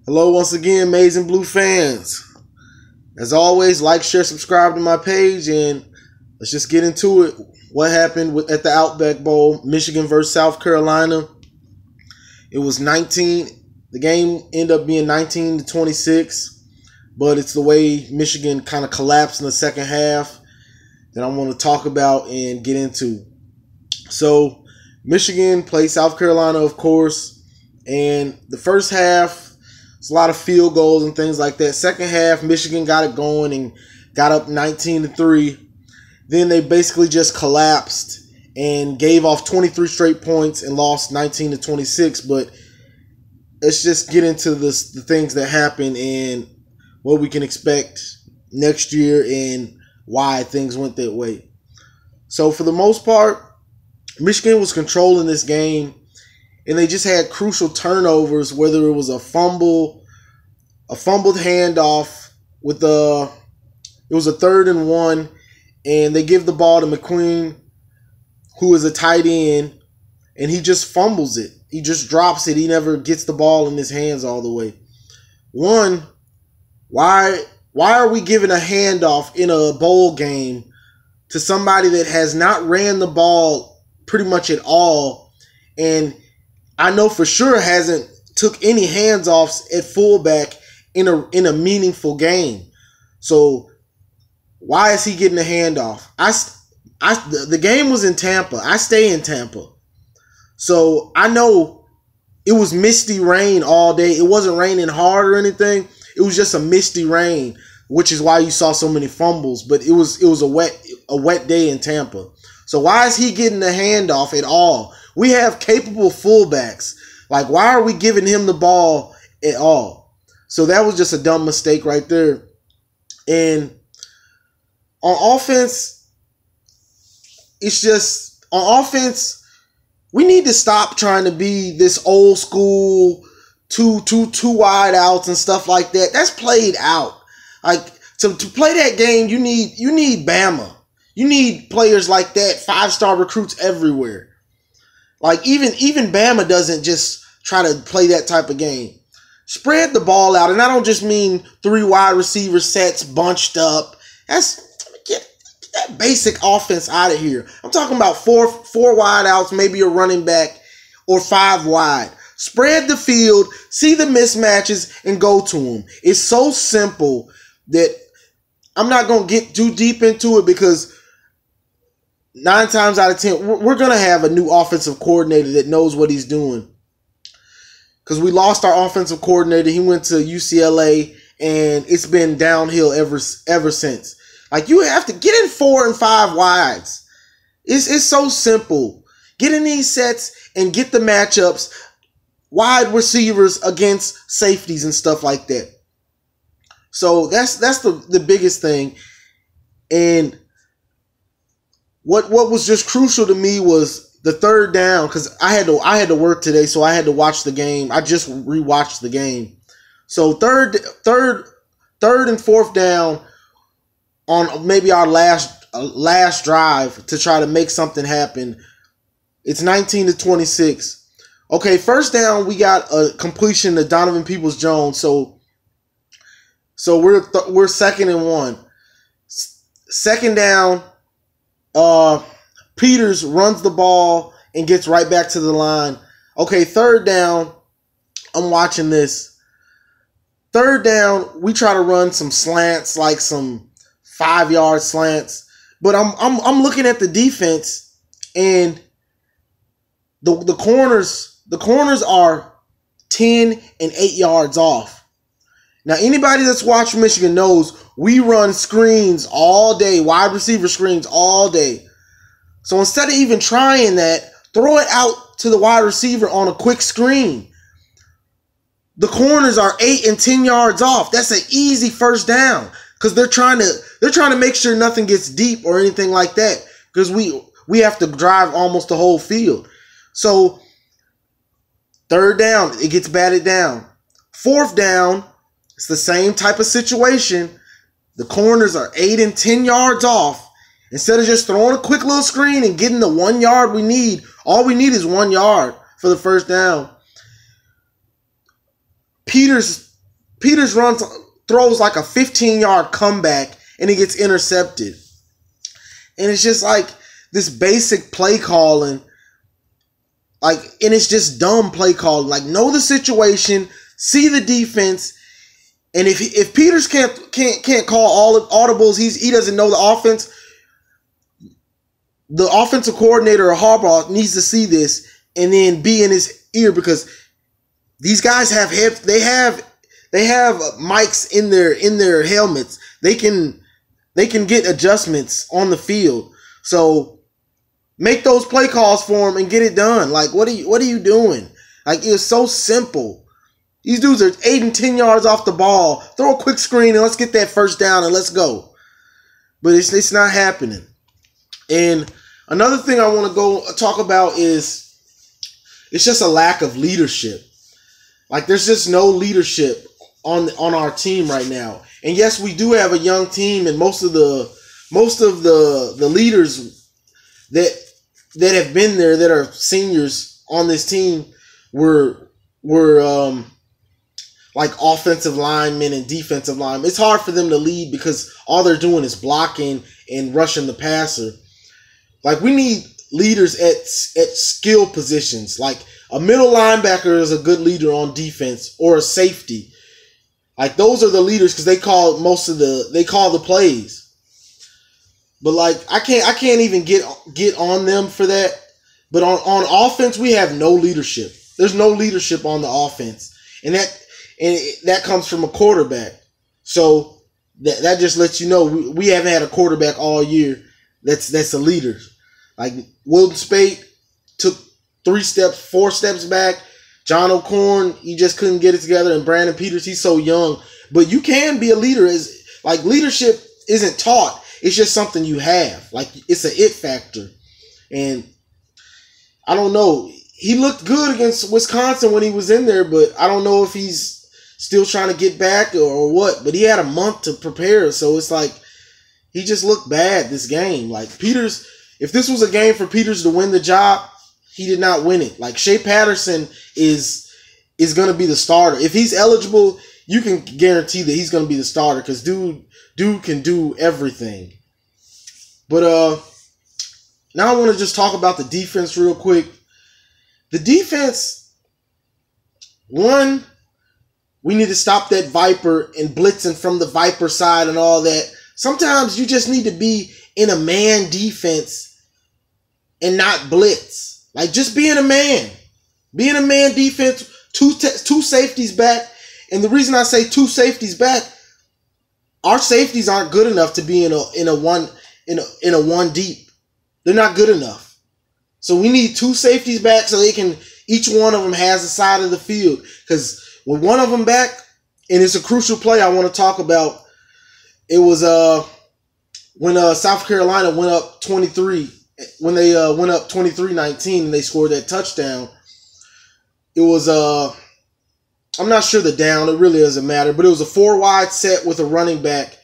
Hello once again, Maize and Blue fans. As always, like, share, subscribe to my page, and let's just get into it. What happened at the Outback Bowl, Michigan versus South Carolina? It was 19. The game ended up being 19-26, but it's the way Michigan kind of collapsed in the second half that I want to talk about and get into. So, Michigan played South Carolina, of course, and the first half, it's a lot of field goals and things like that. Second half, Michigan got it going and got up 19-3. Then they basically just collapsed and gave off 23 straight points and lost 19-26. But let's just get into the things that happened and what we can expect next year and why things went that way. So for the most part, Michigan was controlling this game, and they just had crucial turnovers, whether it was a fumbled handoff with it was a 3rd and 1, and they give the ball to McQueen, who is a tight end, and he just fumbles it. He just drops it. He never gets the ball in his hands all the way. One, why are we giving a handoff in a bowl game to somebody that has not ran the ball pretty much at all, and I know for sure hasn't took any hands-offs at fullback in a meaningful game? So why is he getting a handoff? The game was in Tampa. I stay in Tampa. So I know it was misty rain all day. It wasn't raining hard or anything. It was just a misty rain, which is why you saw so many fumbles. But it was a wet day in Tampa. So why is he getting a handoff at all? We have capable fullbacks. Like, why are we giving him the ball at all? So that was just a dumb mistake right there. And on offense, we need to stop trying to be this old school two wide outs and stuff like that. That's played out. Like, to play that game, you need Bama. You need players like that, 5-star recruits everywhere. Like, even Bama doesn't just try to play that type of game. Spread the ball out, and I don't just mean 3 wide receiver sets bunched up. Get that basic offense out of here. I'm talking about four wide outs, maybe a running back, or 5 wide. Spread the field, see the mismatches, and go to them. It's so simple that I'm not going to get too deep into it, because 9 times out of 10, we're going to have a new offensive coordinator that knows what he's doing. Because we lost our offensive coordinator. He went to UCLA, and it's been downhill ever since. Like, you have to get in 4 and 5 wides. It's so simple. Get in these sets and get the matchups, wide receivers against safeties and stuff like that. So that's the biggest thing. And What was just crucial to me was the 3rd down, because I had to work today, so I had to watch the game. I just rewatched the game. So third and 4th down on maybe our last drive to try to make something happen. It's 19-26. Okay, 1st down, we got a completion to Donovan Peoples-Jones. So we're 2nd and 1. 2nd down. Peters runs the ball and gets right back to the line. Okay, 3rd down. I'm watching this. 3rd down, we try to run some slants, like some 5-yard slants. But I'm looking at the defense, and the corners are 10 and 8 yards off. Now, anybody that's watched Michigan knows we run screens all day, wide receiver screens all day. So instead of even trying that, throw it out to the wide receiver on a quick screen. The corners are 8 and 10 yards off. That's an easy 1st down, because they're trying to make sure nothing gets deep or anything like that, because we have to drive almost the whole field. So 3rd down, it gets batted down. 4th down, it's the same type of situation. The corners are 8 and 10 yards off. Instead of just throwing a quick little screen and getting the 1 yard we need, all we need is 1 yard for the 1st down. Peters Peters throws like a 15-yard comeback, and he gets intercepted. And it's just like this basic play calling, like, and it's just dumb play calling. Like, know the situation, see the defense, and if Peters can't call all audibles, he doesn't know the offense. The offensive coordinator or Harbaugh needs to see this and then be in his ear, because these guys have mics in their helmets. They can get adjustments on the field. So make those play calls for him and get it done. Like, what are you doing? Like, it's so simple. These dudes are 8 and 10 yards off the ball. Throw a quick screen and let's get that first down and let's go. But it's not happening. And another thing I want to go talk about is it's just a lack of leadership. Like, there's just no leadership on our team right now. And yes, we do have a young team, and most of the leaders that have been there, that are seniors on this team, were like offensive linemen and defensive linemen. It's hard for them to lead because all they're doing is blocking and rushing the passer. Like, we need leaders at skill positions. Like, a middle linebacker is a good leader on defense, or a safety. Like, those are the leaders because they call the plays. But like, I can't even get on them for that. But on offense, we have no leadership. There's no leadership on the offense, and that comes from a quarterback. So that just lets you know we haven't had a quarterback all year that's a leader. Like, Wilton Spate took 4 steps back. John O'Corn, he just couldn't get it together. And Brandon Peters, he's so young. But you can be a leader. Like, leadership isn't taught. It's just something you have. Like, it's an it factor. And I don't know. He looked good against Wisconsin when he was in there, but I don't know if he's still trying to get back or what. But he had a month to prepare, so it's like he just looked bad this game. Like, Peters, if this was a game for Peters to win the job, he did not win it. Like, Shea Patterson is going to be the starter. If he's eligible, you can guarantee that he's going to be the starter, because dude can do everything. But now I want to just talk about the defense real quick. The defense, one, we need to stop that Viper and blitzing from the Viper side and all that. Sometimes you just need to be in a man defense and not blitz. Like, just being a man. Being a man defense, two safeties back. And the reason I say 2 safeties back, our safeties aren't good enough to be in a one deep. They're not good enough. So we need 2 safeties back so each one of them has a side of the field. Because with one of them back, and it's a crucial play I want to talk about, it was when South Carolina went up 23, when they went up 23-19 and they scored that touchdown. It was I'm not sure the down, it really doesn't matter, but it was a 4-wide set with a running back,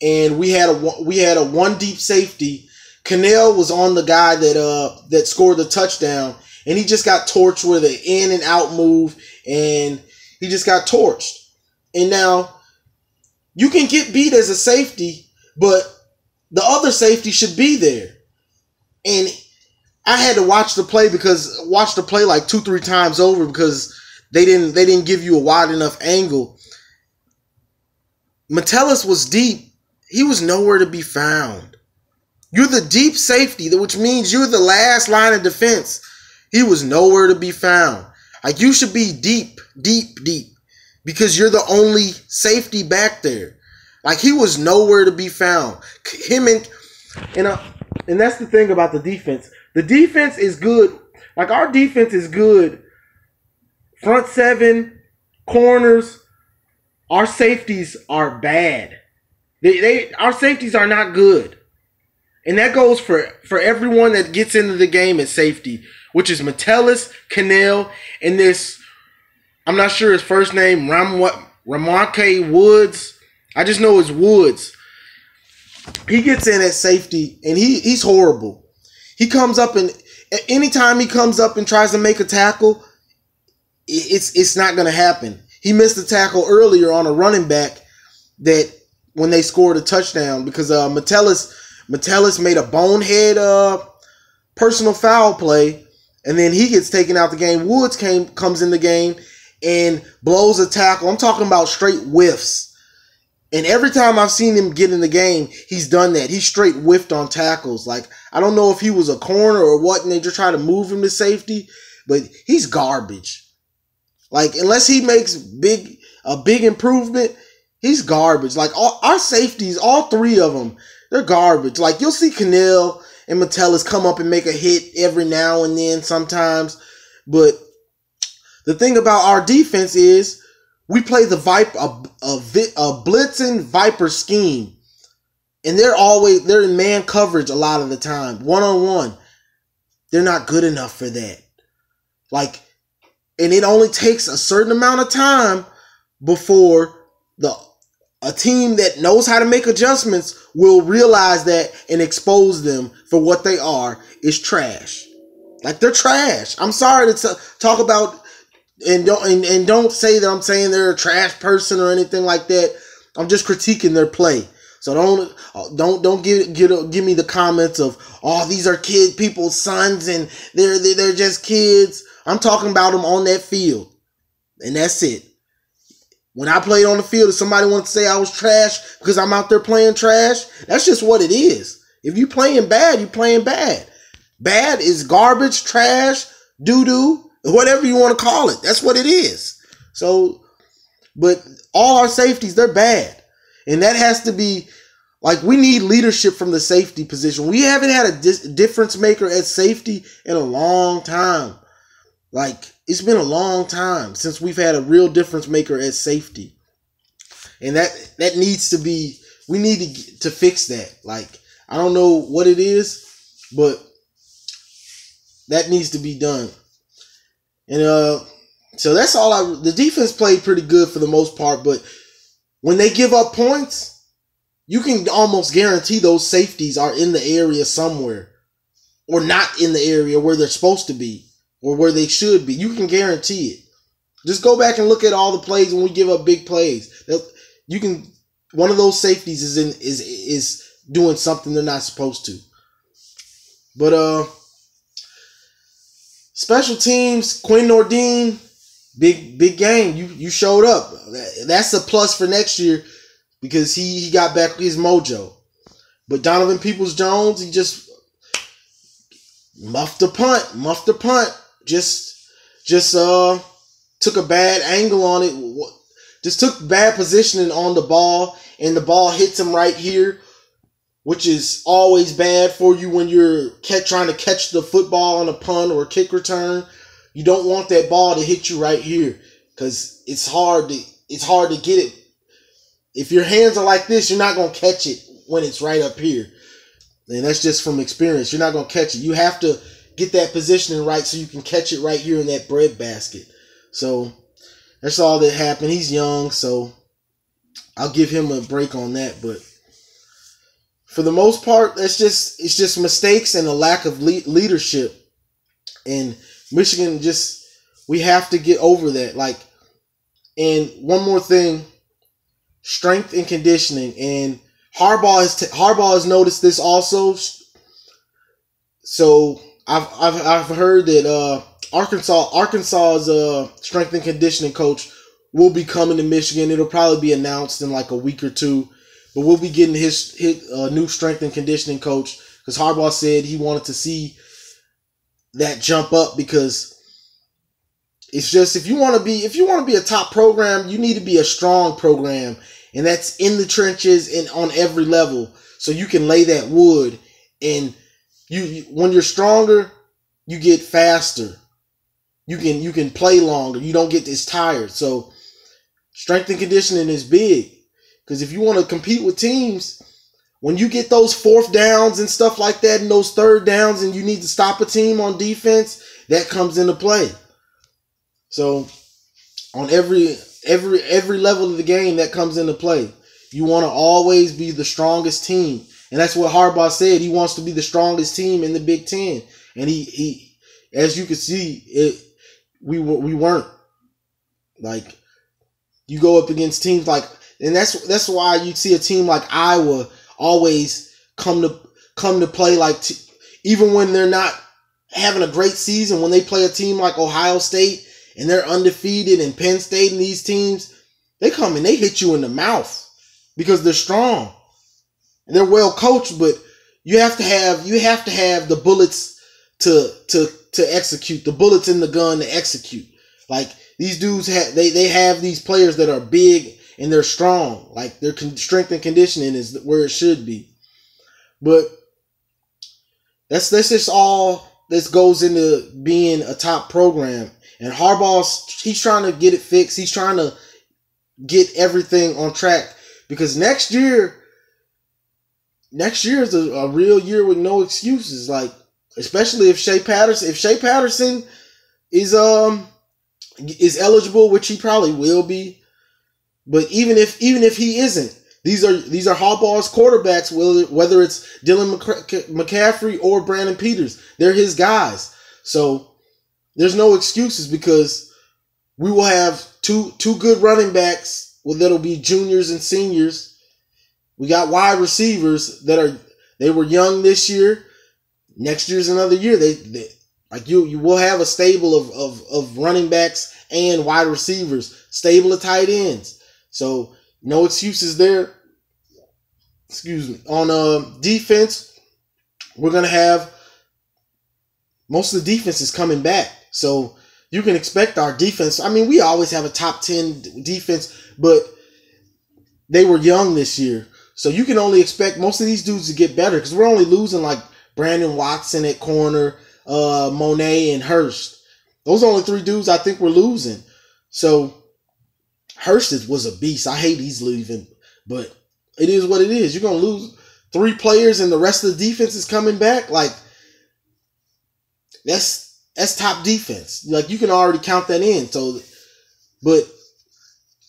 and we had a 1 deep safety. Cannell was on the guy that scored the touchdown, and he just got torched with an in and out move, and he just got torched. And now you can get beat as a safety, but the other safety should be there. And I had to watch the play like 2-3 times over because they didn't give you a wide enough angle. Metellus was deep. He was nowhere to be found. You're the deep safety, which means you're the last line of defense. He was nowhere to be found. Like, you should be deep, because you're the only safety back there. Like, he was nowhere to be found. And that's the thing about the defense. The defense is good. Like, our defense is good. Front 7, corners. Our safeties are bad. Our safeties are not good. And that goes for everyone that gets into the game at safety, which is Metellus, Cannell, and this, I'm not sure his first name, Ramonte Woods. I just know it's Woods. He gets in at safety, and he's horrible. He comes up, and anytime he comes up and tries to make a tackle, it's not going to happen. he missed a tackle earlier on a running back that when they scored a touchdown because Metellus made a bonehead personal foul play, and then he gets taken out the game. Woods comes in the game and blows a tackle. I'm talking about straight whiffs. And every time I've seen him get in the game, he's done that. He straight whiffed on tackles. Like, I don't know if he was a corner or what, and they just try to move him to safety, but he's garbage. Like, unless he makes a big improvement, he's garbage. Like, all our safeties, all three of them, they're garbage. Like, you'll see Cannell and Metellus come up and make a hit every now and then sometimes. But the thing about our defense is we play the a blitzing Viper scheme. And they're in man coverage a lot of the time. One-on-one. They're not good enough for that. Like, and it only takes a certain amount of time before a team that knows how to make adjustments will realize that and expose them for what they are is trash. Like, they're trash. I'm sorry to talk about and don't say that I'm saying they're a trash person or anything like that. I'm just critiquing their play. So don't give me the comments of, oh, these are people's sons and they're just kids. I'm talking about them on that field, and that's it. When I played on the field, if somebody wants to say I was trash because I'm out there playing trash, that's just what it is. If you playing bad, you playing bad. Bad is garbage, trash, doo-doo, whatever you want to call it. That's what it is. So, but all our safeties, they're bad. And that has to be, like, we need leadership from the safety position. We haven't had a difference maker at safety in a long time. Like, it's been a long time since we've had a real difference maker at safety. And that needs to be, we need to fix that. Like, I don't know what it is, but that needs to be done. And so that's all the defense played pretty good for the most part, but when they give up points, you can almost guarantee those safeties are in the area somewhere or not in the area where they're supposed to be or where they should be. You can guarantee it. Just go back and look at all the plays when we give up big plays. You can, one of those safeties is doing something they're not supposed to. But special teams, Quinn Nordine, big game. You showed up. That's a plus for next year because he got back his mojo. But Donovan Peoples-Jones, he just muffed the punt. Just took a bad angle on it. Just took bad positioning on the ball, and the ball hits him right here, which is always bad for you when you're trying to catch the football on a punt or a kick return. You don't want that ball to hit you right here because it's hard to get it. If your hands are like this, you're not going to catch it when it's right up here. And that's just from experience. You're not going to catch it. You have to get that positioning right so you can catch it right here in that bread basket. So that's all that happened. He's young, so I'll give him a break on that. But for the most part, it's just mistakes and a lack of leadership. And Michigan we have to get over that. Like, and one more thing, strength and conditioning. And Harbaugh has noticed this also. So I've heard that Arkansas's strength and conditioning coach will be coming to Michigan. It'll probably be announced in like a week or two. But we'll be getting his new strength and conditioning coach because Harbaugh said he wanted to see that jump up because it's just if you want to be a top program, you need to be a strong program, and that's in the trenches and on every level, so you can lay that wood. And you when you're stronger, you get faster. You can play longer. You don't get as tired. So strength and conditioning is big. Because if you want to compete with teams, when you get those fourth downs and stuff like that and those third downs and you need to stop a team on defense, that comes into play. So on every level of the game, that comes into play. You want to always be the strongest team. And that's what Harbaugh said. He wants to be the strongest team in the Big Ten. And he as you can see, we weren't. Like, you go up against teams like, and that's why you see a team like Iowa always come to play like even when they're not having a great season, when they play a team like Ohio State and they're undefeated, and Penn State and these teams, they come and they hit you in the mouth because they're strong and they're well coached, but you have to have the bullets to execute, the bullets in the gun to execute. Like these dudes they have these players that are big and they're strong. Like their strength and conditioning is where it should be. But that's just all this goes into being a top program. And Harbaugh's, he's trying to get it fixed. He's trying to get everything on track, because next year is a real year with no excuses. Like, especially if Shea Patterson is eligible, which he probably will be. But even if he isn't, these are Harbaugh's quarterbacks. Whether it's Dylan McCaffrey or Brandon Peters, they're his guys. So there's no excuses, because we will have two good running backs. Well, that'll be juniors and seniors. We got wide receivers they were young this year. Next year's another year. You will have a stable of running backs and wide receivers, stable of tight ends. So no excuses there. Excuse me. On defense, we're gonna have most of the defense is coming back. So you can expect our defense. I mean, we always have a top 10 defense, but they were young this year. So you can only expect most of these dudes to get better, because we're only losing like Brandon Watson at corner, Monet, and Hurst. Those are only 3 dudes I think we're losing. So Hurst was a beast. I hate he's leaving, but it is what it is. You're going to lose 3 players and the rest of the defense is coming back. Like, that's top defense. Like, you can already count that in. So, but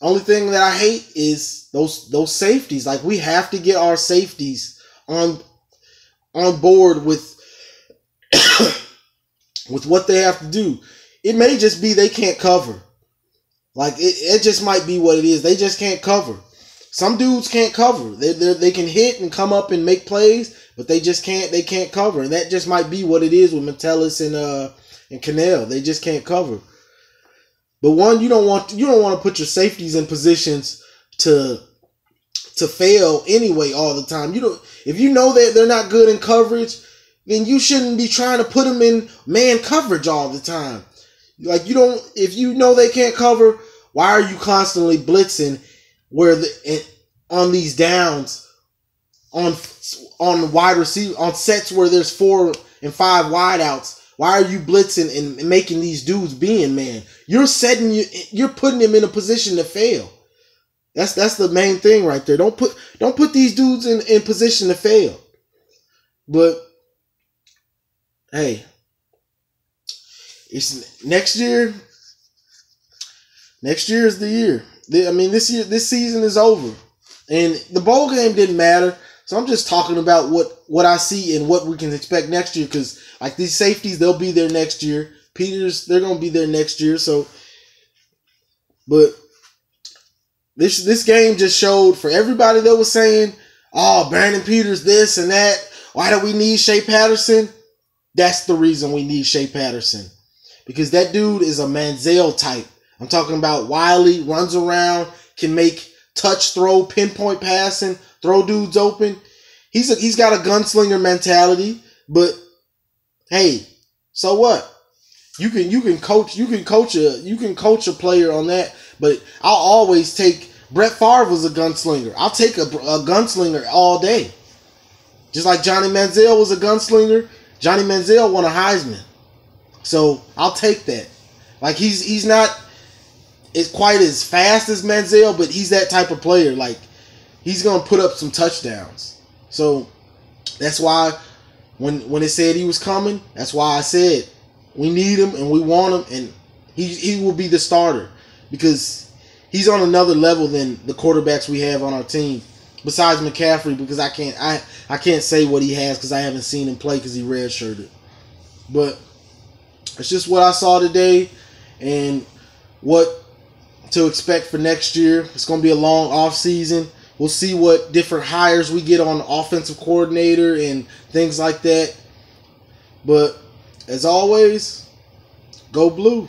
only thing that I hate is those safeties. Like, we have to get our safeties on board with with what they have to do. It may just be they can't cover. Like, it just might be what it is. They just can't cover. Some dudes can't cover. They can hit and come up and make plays, but they just can't. They can't cover, and that just might be what it is with Metellus and Cannell. They just can't cover. But one, you don't want to put your safeties in positions to fail anyway all the time. If you know that they're not good in coverage, then you shouldn't be trying to put them in man coverage all the time. Like, if you know they can't cover, why are you constantly blitzing on these downs on wide receiver, on sets where there's 4 and 5 wideouts? Why are you blitzing and making these dudes be in man? You're putting them in a position to fail. That's the main thing right there. Don't put these dudes in position to fail. But hey, it's next year. Next year is the year. I mean, this season is over, and the bowl game didn't matter. So I'm just talking about what I see and what we can expect next year. Because like these safeties, they'll be there next year. Peters, they're gonna be there next year. So, but this game just showed for everybody that was saying, "Oh, Brandon Peters, this and that. Why do we need Shea Patterson?" That's the reason we need Shea Patterson, because that dude is a Manziel type. I'm talking about wily, runs around, can make touch throw, pinpoint passing, throw dudes open. He's got a gunslinger mentality, but hey, so what? You can coach a player on that, but I'll always take Brett Favre was a gunslinger. I'll take a gunslinger all day. Just like Johnny Manziel was a gunslinger. Johnny Manziel won a Heisman. So I'll take that. Like he's not as quite as fast as Manziel, but he's that type of player. Like, he's gonna put up some touchdowns. So that's why when it said he was coming, that's why I said we need him and we want him, and he will be the starter, because he's on another level than the quarterbacks we have on our team. Besides McCaffrey, because I can't say what he has because I haven't seen him play because he redshirted. But it's just what I saw today, and what to expect for next year. It's going to be a long off season. We'll see what different hires we get on offensive coordinator and things like that. But as always, go blue.